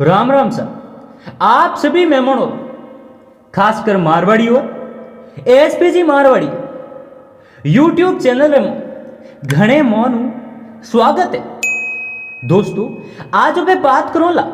Ram Ram sir, आप सभी मेहमानों, खासकर मारवाड़ी और एसपीजी मारवाड़ी यूट्यूब चैनल में घने मौन स्वागत है। दोस्तों, आज मैं बात करूंगा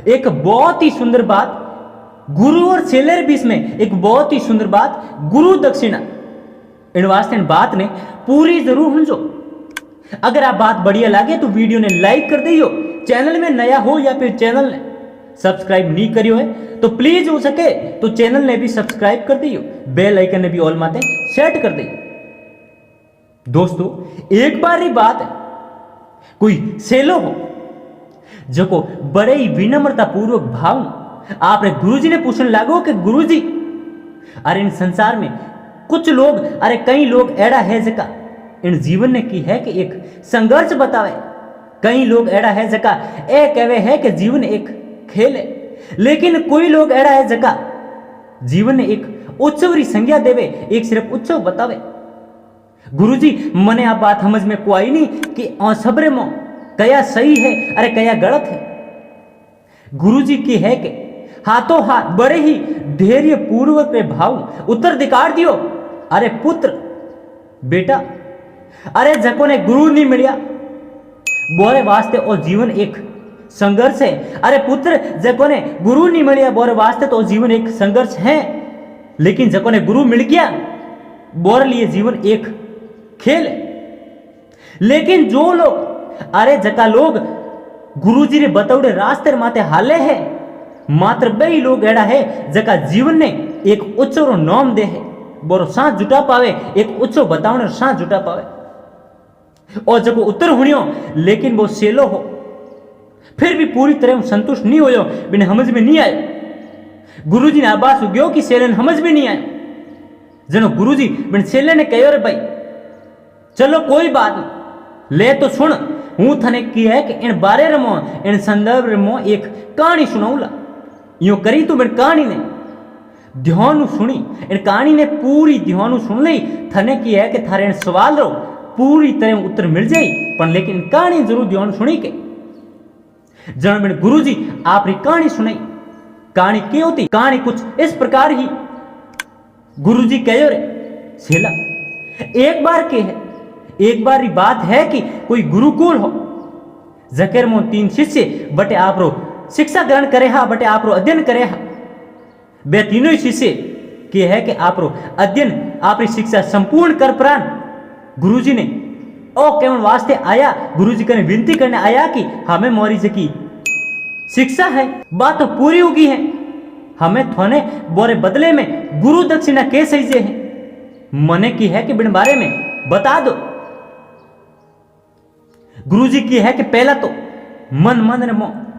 एक बहुत ही सुंदर बात, गुरु और चेले बीच में एक बहुत ही सुंदर बात, गुरु दक्षिणा। इन वास्ते बात ने पूरी जरूर समझो। अगर आप बात बढ़िया लगे तो वीडियो ने लाइक कर दियो, चैनल में नया हो या फिर चैनल ने सब्सक्राइब नहीं करियो है तो प्लीज हो सके तो चैनल ने भी सब्सक्राइब कर दियो, बेल आइकन ने भी ऑल माते सेट कर दियो। दोस्तों, एक बार ही बात है, कोई सेलो हो जो बड़े ही विनम्रता पूर्वक भाव आपने गुरुजी ने पूछने लागो कि गुरुजी, अरे इन संसार में कुछ लोग, अरे कई लोग ऐड़ा है जका इन जीवन ने की है कि एक संघर्ष बतावे, कई लोग ऐड़ा है जका ए कहवे है कि जीवन एक खेल है, लेकिन कोई लोग ऐड़ा है जका जीवन ने एक उत्सव री संज्ञा देवे, एक सिर्फ उत्सव बतावे। गुरुजी, मने आप बात समझ में को आई नहीं कि सबरे मो कया सही है अरे कया गलत है। गुरुजी की है कि हाथों हाथ बड़े ही धैर्य पूर्वक भाव उत्तराधिकार दियो। अरे पुत्र बेटा, अरे जको ने गुरु नहीं मिलिया बोरे वास्ते और जीवन एक संघर्ष है। अरे पुत्र, जको ने गुरु नहीं मिलिया बोरे वास्ते तो जीवन एक संघर्ष है, लेकिन जको ने गुरु मिल गया बोरे लिए जीवन एक खेल है। लेकिन जो लोग, अरे जका लोग गुरुजी रे बतौड़े रास्ते माते हाले है, मात्र बे लोग एड़ा है जका जीवन ने एक उत्सव नाम दे है, बोरो सांस जुटा पावे, एक उत्सव बतावने सांस जुटा पावे। और जब उत्तर हुनियो लेकिन वो सेलो हो, फिर भी पूरी तरह संतुष्ट नहीं होयो, बिना समझ में नहीं आयो। गुरुजी ने आवाज उग्यो कि सेले ने समझ में नहीं आयो। जनो गुरुजी बिन सेले ने कहो, रे भाई चलो कोई बात नहीं, ले तो सुन, हूं थने की है कि इन बारे रमो, इन संदर्भ रमो एक कहानी सुनाऊला। यूं करी तू बिन कहानी ने ध्यान सुनी, इन कहानी ने पूरी ध्यान सुन ली, थने की है कि थारे इन सवाल रो पूरी तरह उत्तर मिल जाई, पर लेकिन कहानी जरूर ध्यान सुनी के। जन बिन गुरुजी आपरी कहानी सुनाई। कहानी क्यों होती? कहानी कुछ इस प्रकार ही। गुरुजी कहो, रे सेला, एक बार के है, एक बार ही बात है कि कोई गुरुकुल हो, जकेर मो 3 शिष्य बटे आप रो शिक्षा ग्रहण करे हा, बटे आप रो अध्ययन करे हा। बे तीनों शिष्य के है कि आप रो अध्ययन, आपरी शिक्षा संपूर्ण कर प्राण गुरुजी ने ओ केवल वास्ते आया, गुरुजी कने विनती करने आया कि हमें मोरी की शिक्षा है, बात तो पूरी होगी है, हमें थोने बोरे बदले में गुरु दक्षिणा के सही है, मने की है कि बिन बारे में बता दो। गुरुजी की है कि पहला तो मन ने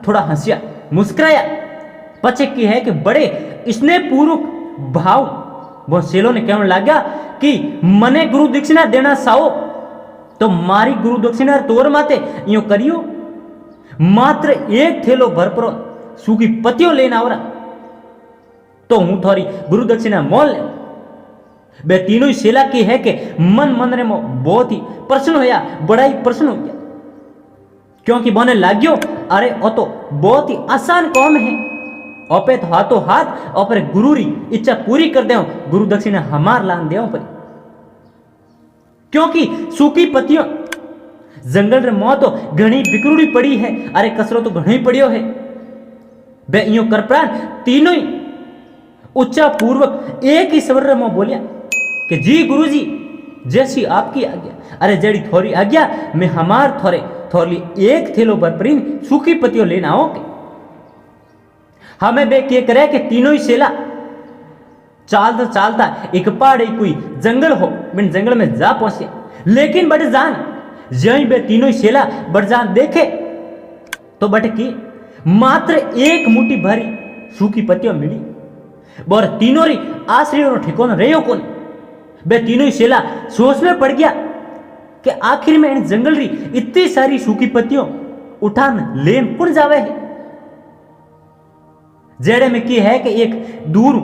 थोड़ा हंसिया, मुस्कुराया, पचे की है कि बड़े स्नेह पूर्वक भाव वो सेलो ने कहने लगा कि मने गुरु दक्षिणा देना साओ तो मारी गुरु दक्षिणा तोर माते यूं करियो, मात्र एक थैलो भरपरो सूखी पतियों लेना आवरा तो हूं थोड़ी गुरु दक्षिणा मोल ले। बे तीनों ही सेला की है कि मन रे बहुत ही प्रसन्न होया, बड़ा ही प्रसन्न हो गया, क्योंकि बोने लाग्यो अरे ओ तो बहुत ही आसान काम है, ओपे तो हाथों हाथ और गुरु री इच्छा पूरी कर दे, गुरु दक्षिणा हमार लान दे पर, क्योंकि सूखी पतियों जंगल रे मो तो घनी बिकरूड़ी पड़ी है, अरे कसरो तो घनी पड़ियो है। बे इयो कर प्राण तीनों ही उच्चा पूर्वक एक ही स्वर में बोलिया कि जी गुरुजी, जैसी आपकी आज्ञा, अरे जड़ी थोड़ी आज्ञा मैं हमार थोड़ी एक थैलो बरपरीन सूखी पतियों लेना आओ के। हमें बे के करे कि तीनों ही सेला चालता चालता एक पहाड़ी कोई जंगल हो, बिन जंगल में जा पहुंचे, लेकिन बट जान जहीं बे तीनों ही सेला बट जान देखे तो बट की मात्र एक मुट्ठी भरी सूखी पत्तियां मिली, और तीनों री आश्रय ठिकाना रहो कौन। बे तीनों ही सेला सोच में पड़ गया कि आखिर में इन जंगल री इतनी सारी सूखी पत्तियों उठान लेन कौन जावे है। जेड़े में की है कि एक दूर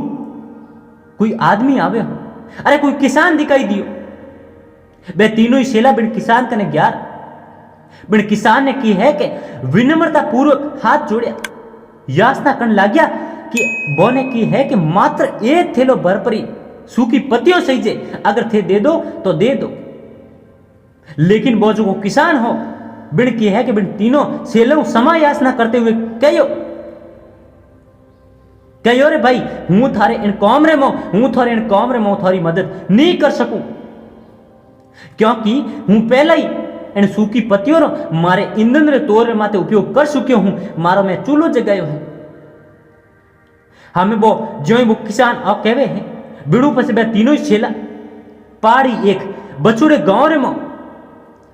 कोई आदमी आवे हो, अरे कोई किसान दिखाई दियो। बे तीनों ही सेला बिन किसान कने ग्यार, बिन किसान ने की है कि विनम्रता पूर्वक हाथ जोड़िया याचना करने लग गया कि बोने की है कि मात्र एक थैलो भर परी सूखी पत्तियों सही जे, अगर थे दे दो तो दे दो। लेकिन वो जो किसान हो बिन की है कि बिन तीनों सेलों समा याचना करते हुए कहो रे भाई, हूं थारे इन कौमरे में थारी मदद नहीं कर सकूं, क्योंकि हूं पहला ही इन सूखी पत्तियों रो मारे ईंधन रे तौर माते उपयोग कर चुक्यो हूं, मारो मैं चूल्हो जगायो है। हमें वो किसान आप कहवे हैं बिड़ू पसे बे तीनों ही छेला पहाड़ी एक बछुड़े गांव रे मो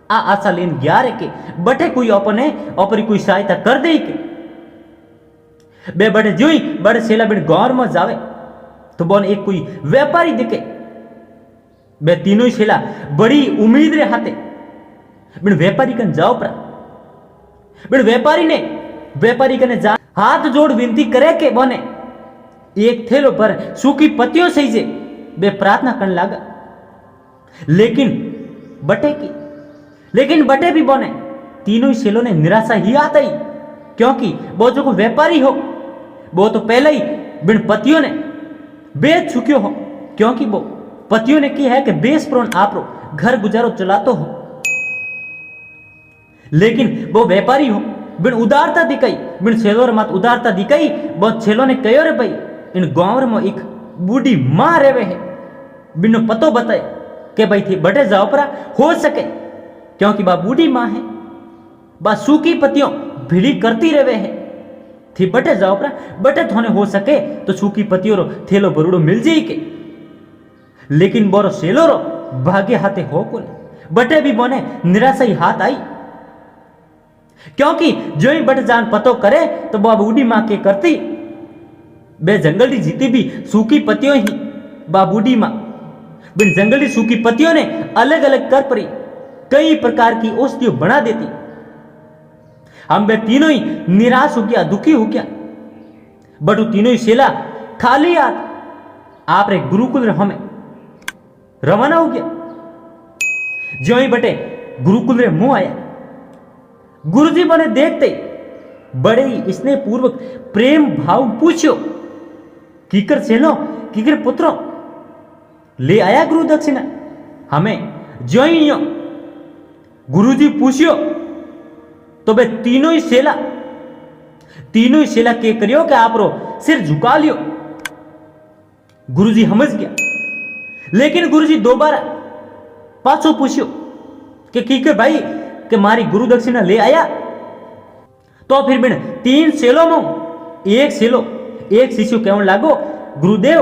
आ आशा लेन गया रे के बटे कोई अपने अपरी कोई सहायता कर दे के बे बड़े जो ही बड़े छेला बिन गांव में जावे तो बोन एक कोई व्यापारी दिखे, बे तीनों ही छेला बड़ी उम्मीद रे हाथे बिन व्यापारी कन जाओ परा। बिन व्यापारी कने जा हाथ जोड़ विनती करे के बोने एक थैलो पर सूखी पत्तियों सही जे बे प्रार्थना करने लगा। लेकिन बटे भी बोने तीनों ही सेलों ने निराशा ही आता ही, क्योंकि वो जो व्यापारी हो वो तो पहले ही बिन पतियों ने बेच चुके हो, क्योंकि वो पतियों ने की है कि बेस प्रोन आप घर गुजारो चलातो हो। लेकिन वो व्यापारी हो बिन उदारता दिखाई, बिन सेलों मत उदारता दिखाई, बहुत छेलों ने कहो रे भाई इन गांव में एक बूढ़ी मां रेवे है, बिनो पतो बताए कि भाई थी बटे जाओ परा हो सके, क्योंकि बा बूढ़ी मां है, बा सूखी पत्तियों भिड़ी करती रेवे है, थी बटे जाओ परा बटे थोने हो सके तो सूखी पत्तियों रो थेलो बरूड़ो मिल जाई के। लेकिन बोरो सेलो रो भाग्य हाथे हो को बटे भी बोने निराशा ही हाथ आई, क्योंकि जो ही बट जान पतो करे तो बा बूढ़ी मां के करती बे जंगली जीती भी सूखी पत्तियों ही बा बूढ़ी मां बिन जंगली सूखी पत्तियों ने अलग अलग कर परी कई प्रकार की औषधियों बना देती। हम बे तीनों ही निराश हो गया, दुखी हो गया, बटू तीनों ही सेला खाली हाथ आप रे गुरुकुल रे हमें रवाना हो गया। जो ही बटे गुरुकुल रे मुंह आया, गुरुजी बने देखते बड़े ही स्नेह पूर्वक प्रेम भाव पूछो कीकर सेलो कीकर पुत्रो ले आया गुरु दक्षिणा। हमें जो ही गुरुजी पूछियो तो बे तीनों ही सेला के करियो कि आप रो सिर झुका लियो। गुरुजी समझ गया, लेकिन गुरुजी दोबारा पाछो पूछियो कि कीकर भाई कि मारी गुरु दक्षिणा ले आया। तो फिर बिन तीन सेलों में एक शिष्य कहने लागो गुरुदेव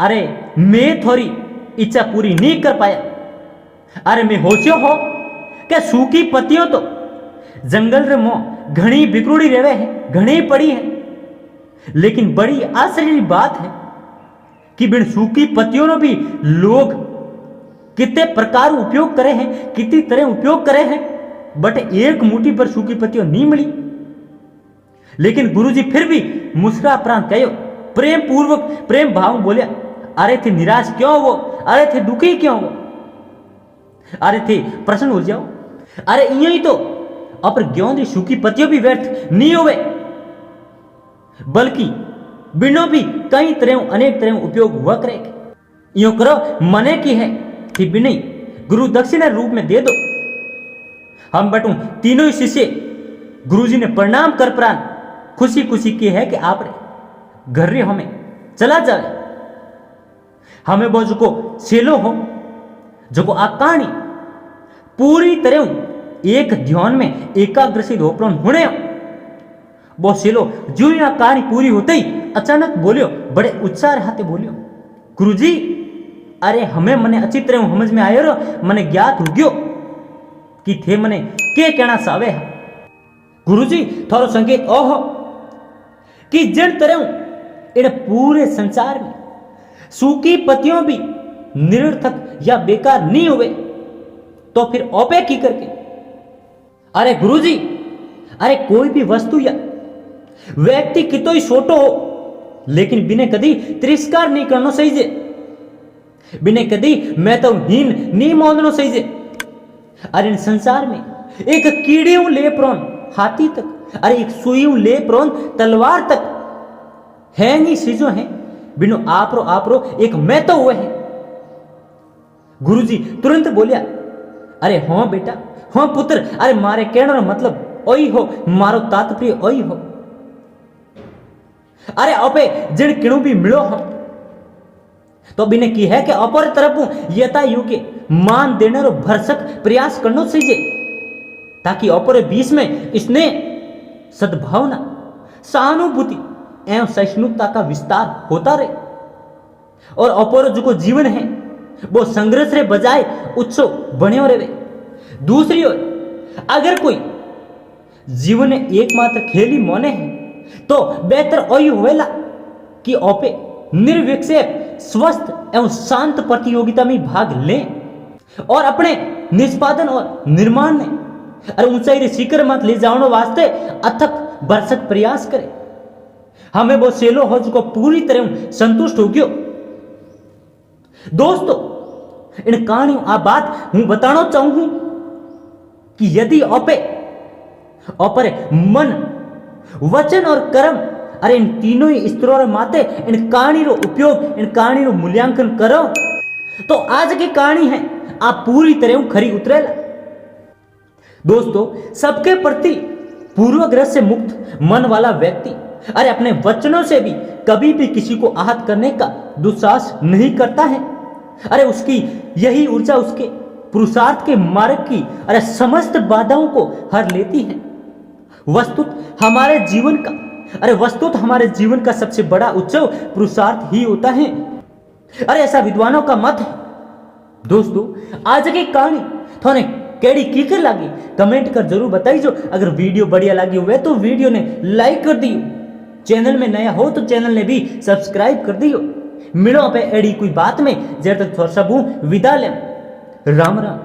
अरे मैं थोड़ी इच्छा पूरी नहीं कर पाया, अरे मैं होशियो हो कि सूखी पत्तियों तो जंगल रे मो घनी बिकरूड़ी रेवे है, घनी पड़ी है, लेकिन बड़ी आश्चर्य की बात है कि बिन सूखी पत्तियों ने भी लोग कितने प्रकार उपयोग करे हैं, कितनी तरह उपयोग करे हैं, बट एक मुट्ठी पर सूखी पत्तियों नहीं मिली। लेकिन गुरुजी फिर भी मुस्कुरा प्रांत कहो प्रेम पूर्वक प्रेम भाव बोलिया, अरे थे निराश क्यों हो, अरे थे दुखी क्यों हो, अरे थे प्रसन्न हो जाओ, अरे इं ही तो अपर ग्यों दी सूखी पत्तियों भी व्यर्थ नहीं होवे, बल्कि बिनो भी कई तरह अनेक तरह उपयोग हुआ करे। यो करो मने की है कि बिनी गुरु दक्षिणा रूप में दे दो। हम बटू तीनों ही शिष्य गुरुजी ने प्रणाम कर प्राण खुशी खुशी की है कि आप घर रे हमें चला जाए। हमें वो जो सेलो हो जो आ कहानी पूरी तरह एक ध्यान में एकाग्रसित होप्रण होने वो सेलो जो ही कहानी पूरी होते ही अचानक बोलियो, बड़े उत्साह हाथे बोलियो गुरुजी अरे हमें मने अच्छी तरह समझ में आयो रो, मने ज्ञात हो गयो कि थे मने के कहना सावे है। गुरुजी थारो संकेत ओहो कि जिन तरह इन पूरे संसार में सूखी पत्तियों भी निरर्थक या बेकार नहीं हुए तो फिर ओपे की करके, अरे गुरुजी अरे कोई भी वस्तु या व्यक्ति कितो ही छोटो हो लेकिन बिने कदी तिरस्कार नहीं करना सही जे, बिने कदी मैं तो हीन नहीं मानना सही जे। अरे इन संसार में एक कीड़ियों ले प्रोन हाथी तक अरे एक सुई लेप्रोन तलवार तक है नहीं सीजो है बिनो आपरो एक मैं तो हुए है। गुरुजी तुरंत बोलिया, अरे हाँ बेटा, हाँ पुत्र, अरे मारे कहने मतलब ओई हो, मारो तात्पर्य ओई हो। अरे अपे जिन किणु भी मिलो हम तो बिने की है कि अपर तरफ यथा युगे मान देने रो भरसक प्रयास करनो सीजे, ताकि अपर बीच में इसने सद्भावना, सहानुभूति एवं सहिष्णुता का विस्तार होता रहे और अपर जो को जीवन है वो संघर्ष रे बजाय उत्सव बने रहे। दूसरी ओर अगर कोई जीवन एकमात्र खेली मोने है तो बेहतर ओई होवेला कि ओपे निर्विक्षेप स्वस्थ एवं शांत प्रतियोगिता में भाग लें और अपने निष्पादन और निर्माण ने अरे ऊंचाई रे शिखर मत ले जाने वास्ते अथक भरसक प्रयास करे। हमें वो सेलो हो जो पूरी तरह संतुष्ट हो गयो। दोस्तों इन कहानियों आ बात हूं बताना चाहूं कि यदि अपरे मन, वचन और कर्म अरे इन तीनों ही स्तरों माते इन कहानी रो उपयोग, इन कहानी रो मूल्यांकन करो तो आज की कहानी है आप पूरी तरह खरी उतरेला। दोस्तों सबके प्रति पूर्वग्रह से मुक्त मन वाला व्यक्ति अरे अपने वचनों से भी कभी भी किसी को आहत करने का दुस्साहस नहीं करता है। अरे उसकी यही ऊर्जा उसके पुरुषार्थ के मार्ग की अरे समस्त बाधाओं को हर लेती है। वस्तुत हमारे जीवन का सबसे बड़ा उत्सव पुरुषार्थ ही होता है। अरे ऐसा विद्वानों का मत है। दोस्तों आज की कहानी थोने केड़ी कीकर लगी कमेंट कर जरूर बताइए। अगर वीडियो बढ़िया लगी हुए तो वीडियो ने लाइक कर दियो, चैनल में नया हो तो चैनल ने भी सब्सक्राइब कर दियो। मिलो पे एडी कोई बात में जब तक थोड़ा सा विदा ले। राम राम।